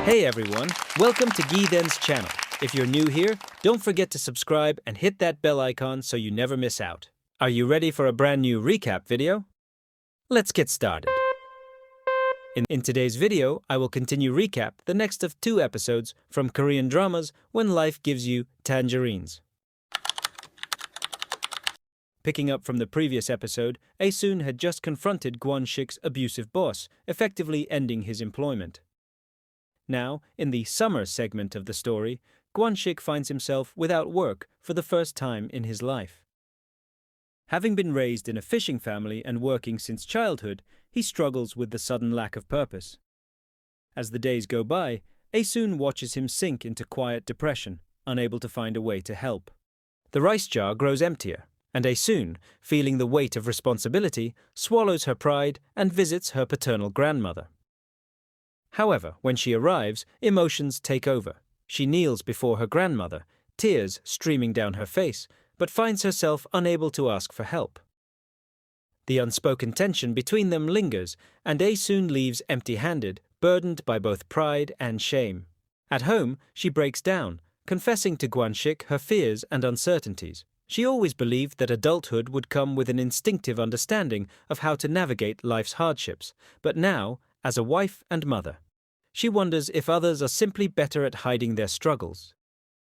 Hey everyone, welcome to Leejieun's channel. If you're new here, don't forget to subscribe and hit that bell icon so you never miss out. Are you ready for a brand new recap video? Let's get started. In today's video, I will continue recap the next of 2 episodes from Korean dramas When Life Gives You Tangerines. Picking up from the previous episode, Ae-soon had just confronted Kwon-shik's abusive boss, effectively ending his employment. Now, in the summer segment of the story, Kwon-shik finds himself without work for the first time in his life. Having been raised in a fishing family and working since childhood, he struggles with the sudden lack of purpose. As the days go by, Ae-soon watches him sink into quiet depression, unable to find a way to help. The rice jar grows emptier, and Ae-soon, feeling the weight of responsibility, swallows her pride and visits her paternal grandmother. However, when she arrives, emotions take over. She kneels before her grandmother, tears streaming down her face, but finds herself unable to ask for help. The unspoken tension between them lingers, and Ae-soon leaves empty-handed, burdened by both pride and shame. At home, she breaks down, confessing to Kwon-shik her fears and uncertainties. She always believed that adulthood would come with an instinctive understanding of how to navigate life's hardships, but now, as a wife and mother, she wonders if others are simply better at hiding their struggles.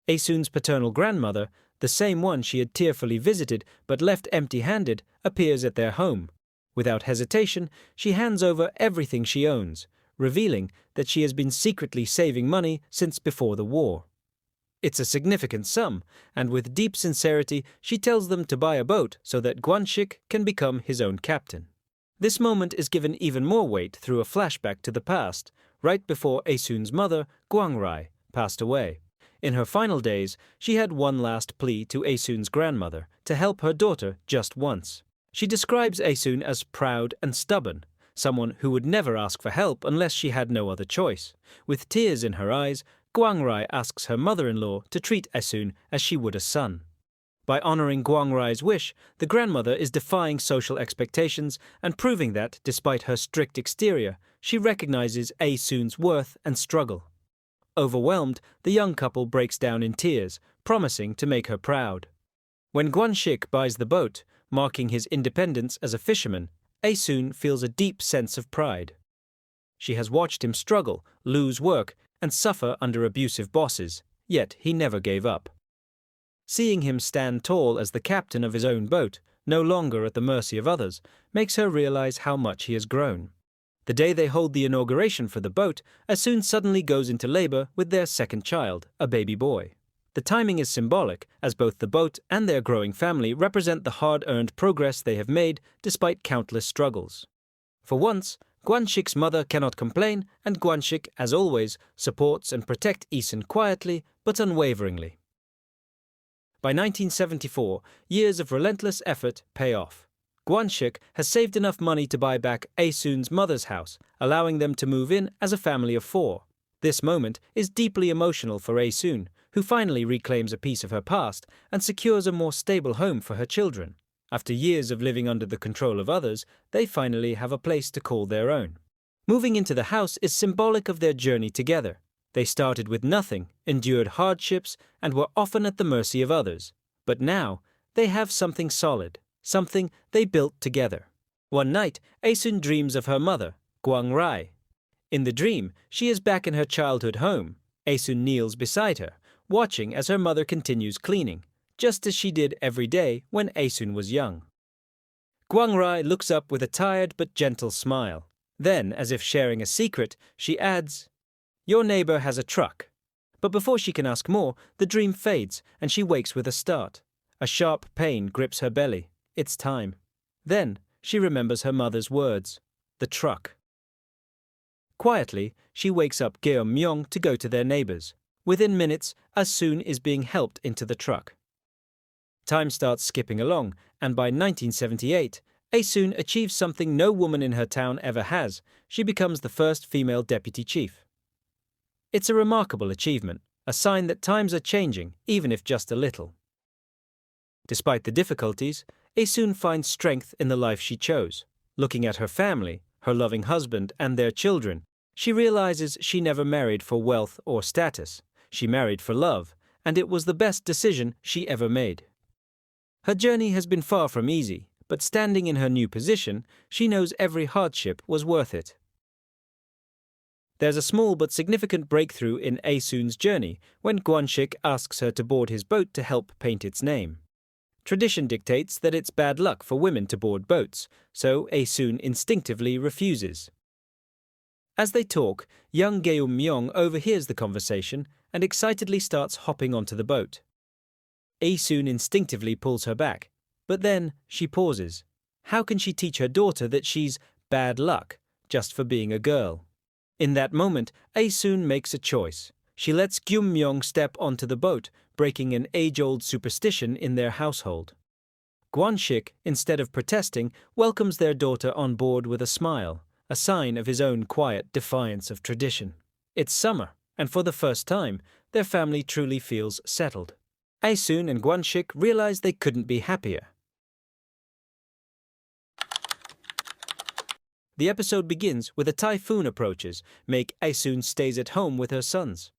Ae-soon's paternal grandmother, the same one she had tearfully visited but left empty-handed, appears at their home. Without hesitation, she hands over everything she owns, revealing that she has been secretly saving money since before the war. It's a significant sum, and with deep sincerity she tells them to buy a boat so that Kwon-shik can become his own captain. This moment is given even more weight through a flashback to the past, right before Ae-soon's mother, Kwang-rae, passed away. In her final days, she had one last plea to Ae-soon's grandmother to help her daughter just once. She describes Ae-soon as proud and stubborn, someone who would never ask for help unless she had no other choice. With tears in her eyes, Kwang-rae asks her mother-in-law to treat Ae-soon as she would a son. By honoring Kwang-rae's wish, the grandmother is defying social expectations and proving that, despite her strict exterior, she recognizes Ae-soon's worth and struggle. Overwhelmed, the young couple breaks down in tears, promising to make her proud. When Kwon-shik buys the boat, marking his independence as a fisherman, Ae-soon feels a deep sense of pride. She has watched him struggle, lose work, and suffer under abusive bosses, yet he never gave up. Seeing him stand tall as the captain of his own boat, no longer at the mercy of others, makes her realize how much he has grown. The day they hold the inauguration for the boat, Ae-soon suddenly goes into labor with their second child, a baby boy. The timing is symbolic, as both the boat and their growing family represent the hard-earned progress they have made despite countless struggles. For once, Kwon-shik's mother cannot complain, and Kwon-shik, as always, supports and protects Ae-soon quietly but unwaveringly. By 1974, years of relentless effort pay off. Kwon-shik has saved enough money to buy back Ae-soon's mother's house, allowing them to move in as a family of 4. This moment is deeply emotional for Ae-soon, who finally reclaims a piece of her past and secures a more stable home for her children. After years of living under the control of others, they finally have a place to call their own. Moving into the house is symbolic of their journey together. They started with nothing, endured hardships, and were often at the mercy of others. But now, they have something solid, something they built together. One night, Ae-soon dreams of her mother, Kwang-rae. In the dream, she is back in her childhood home. Ae-soon kneels beside her, watching as her mother continues cleaning, just as she did every day when Ae-soon was young. Kwang-rae looks up with a tired but gentle smile. Then, as if sharing a secret, she adds, "Your neighbor has a truck." But before she can ask more, the dream fades and she wakes with a start. A sharp pain grips her belly. It's time. Then she remembers her mother's words. The truck. Quietly, she wakes up Kimseonho to go to their neighbors. Within minutes, Ae-soon is being helped into the truck. Time starts skipping along, and by 1978, Ae-soon achieves something no woman in her town ever has. She becomes the first female deputy chief. It's a remarkable achievement, a sign that times are changing, even if just a little. Despite the difficulties, Ae-soon finds strength in the life she chose. Looking at her family, her loving husband, and their children, She realizes she never married for wealth or status. She married for love, and it was the best decision she ever made. Her journey has been far from easy, but standing in her new position, she knows every hardship was worth it. There's a small but significant breakthrough in Aesoon's journey when Gwonshik asks her to board his boat to help paint its name. Tradition dictates that it's bad luck for women to board boats, so Aesoon instinctively refuses. As they talk, young Geum-myung overhears the conversation and excitedly starts hopping onto the boat. Aesoon instinctively pulls her back, but then she pauses. How can she teach her daughter that she's bad luck just for being a girl? In that moment, Aesoon makes a choice. She lets Gyum-myung step onto the boat, breaking an age-old superstition in their household. Gwonshik, instead of protesting, welcomes their daughter on board with a smile, a sign of his own quiet defiance of tradition. It's summer, and for the first time, their family truly feels settled. Aesoon and Gwonshik realize they couldn't be happier. The episode begins with a typhoon approaches, make Aesoon stays at home with her sons.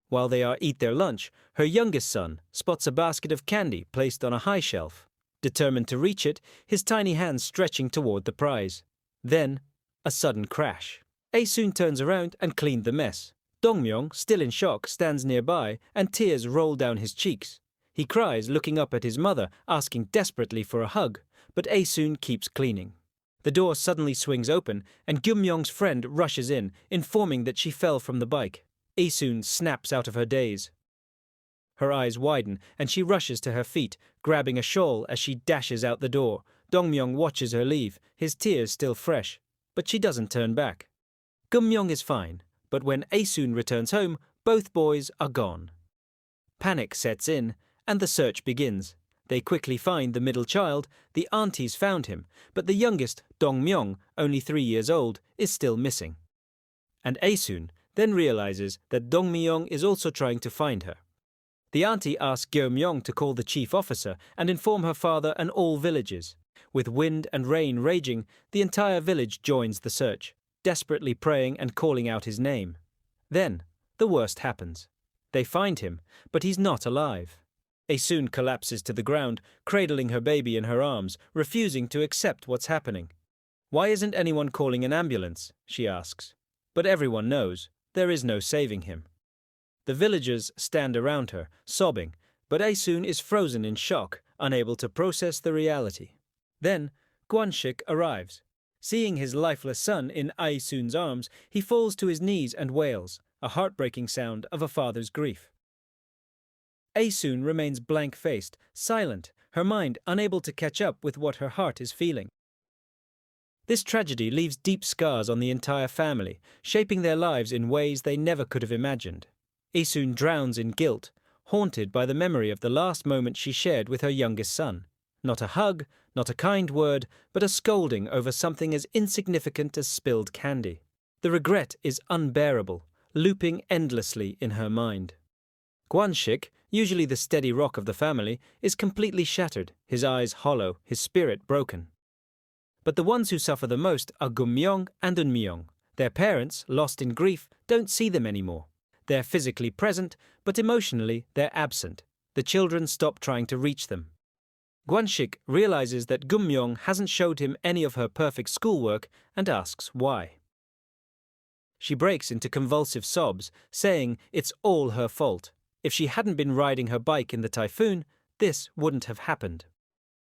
While they eat their lunch, her youngest son spots a basket of candy placed on a high shelf. Determined to reach it, his tiny hands stretching toward the prize. Then, a sudden crash. Aesoon turns around and cleaned the mess. Dongmyung, still in shock, stands nearby and tears roll down his cheeks. He cries, looking up at his mother, asking desperately for a hug, but Aesoon keeps cleaning. The door suddenly swings open and Gyum-myung's friend rushes in, informing that she fell from the bike. Aesoon snaps out of her daze. Her eyes widen and she rushes to her feet, grabbing a shawl as she dashes out the door. Dongmyung watches her leave, his tears still fresh, but she doesn't turn back. Gyum-myung is fine, but when Aesoon returns home, both boys are gone. Panic sets in, and the search begins. They quickly find the middle child. The aunties found him, but the youngest, Dongmyung, only 3 years old, is still missing. And Aesoon then realizes that Dongmyung is also trying to find her. The auntie asks Gyum-myung to call the chief officer and inform her father and all villagers. With wind and rain raging, the entire village joins the search, desperately praying and calling out his name. Then, the worst happens. They find him, but he's not alive. Aesoon collapses to the ground, cradling her baby in her arms, refusing to accept what's happening. Why isn't anyone calling an ambulance? She asks. But everyone knows there is no saving him. The villagers stand around her, sobbing, but Aesoon is frozen in shock, unable to process the reality. Then, Gwonshik arrives. Seeing his lifeless son in Aesoon's arms, he falls to his knees and wails, a heartbreaking sound of a father's grief. Aesoon remains blank-faced, silent, her mind unable to catch up with what her heart is feeling. This tragedy leaves deep scars on the entire family, shaping their lives in ways they never could have imagined. Aesoon drowns in guilt, haunted by the memory of the last moment she shared with her youngest son. Not a hug, not a kind word, but a scolding over something as insignificant as spilled candy. The regret is unbearable, looping endlessly in her mind. Gwonshik, usually the steady rock of the family, is completely shattered, his eyes hollow, his spirit broken. But the ones who suffer the most are Gyum-myung and Eun-myung. Their parents, lost in grief, don't see them anymore. They're physically present, but emotionally they're absent. The children stop trying to reach them. Gwonshik realizes that Gyum-myung hasn't showed him any of her perfect schoolwork and asks why. She breaks into convulsive sobs, saying it's all her fault. If she hadn't been riding her bike in the typhoon, this wouldn't have happened.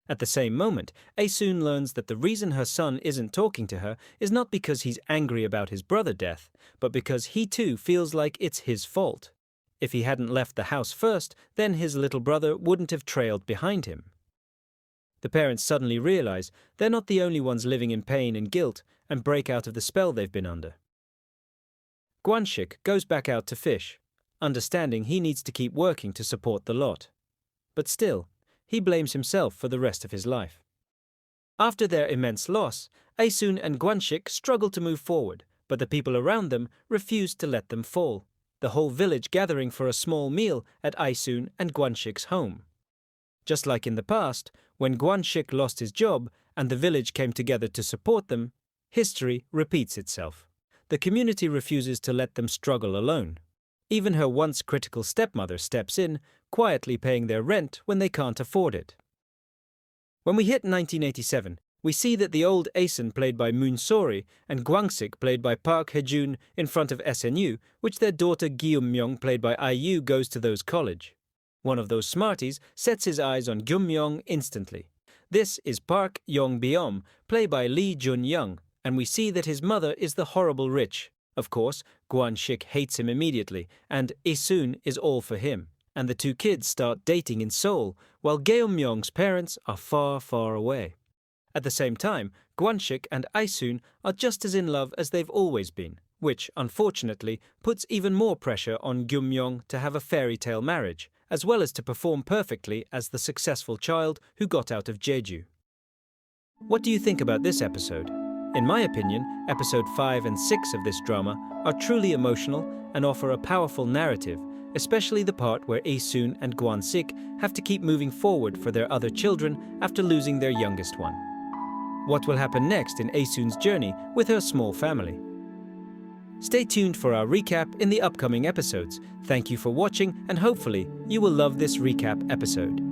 At the same moment, Aesoon learns that the reason her son isn't talking to her is not because he's angry about his brother's death, but because he too feels like it's his fault. If he hadn't left the house first, then his little brother wouldn't have trailed behind him. The parents suddenly realize they're not the only ones living in pain and guilt and break out of the spell they've been under. Gwonshik goes back out to fish, understanding he needs to keep working to support the lot. But still, he blames himself for the rest of his life. After their immense loss, Aesoon and Gwonshik struggle to move forward, but the people around them refuse to let them fall, the whole village gathering for a small meal at Aesoon and Gwonshik's home. Just like in the past, when Gwonshik lost his job and the village came together to support them, history repeats itself. the community refuses to let them struggle alone. Even her once critical stepmother steps in, quietly paying their rent when they can't afford it. When we hit 1987, we see that the old Aesun played by Moon Sori and Gwangsik played by Park Hae-jun in front of SNU, which their daughter Gyeom-myung played by IU goes to those college. One of those smarties sets his eyes on Gyeom-myung instantly. This is Park Yong-byom, played by Leejunyoung, and we see that his mother is the horrible rich. Of course, Gwan-shik hates him immediately, and Aesun is all for him. And the two kids start dating in Seoul, while Gyeom-myung's parents are far, far away. At the same time, Gwan-shik and Aesun are just as in love as they've always been, which, unfortunately, puts even more pressure on Gyeom-myung to have a fairy tale marriage, as well as to perform perfectly as the successful child who got out of Jeju. What do you think about this episode? In my opinion, episode 5 and 6 of this drama are truly emotional and offer a powerful narrative, especially the part where Aesun and Gwan-sik have to keep moving forward for their other children after losing their youngest one. What will happen next in Aesun's journey with her small family? Stay tuned for our recap in the upcoming episodes. Thank you for watching, and hopefully you will love this recap episode.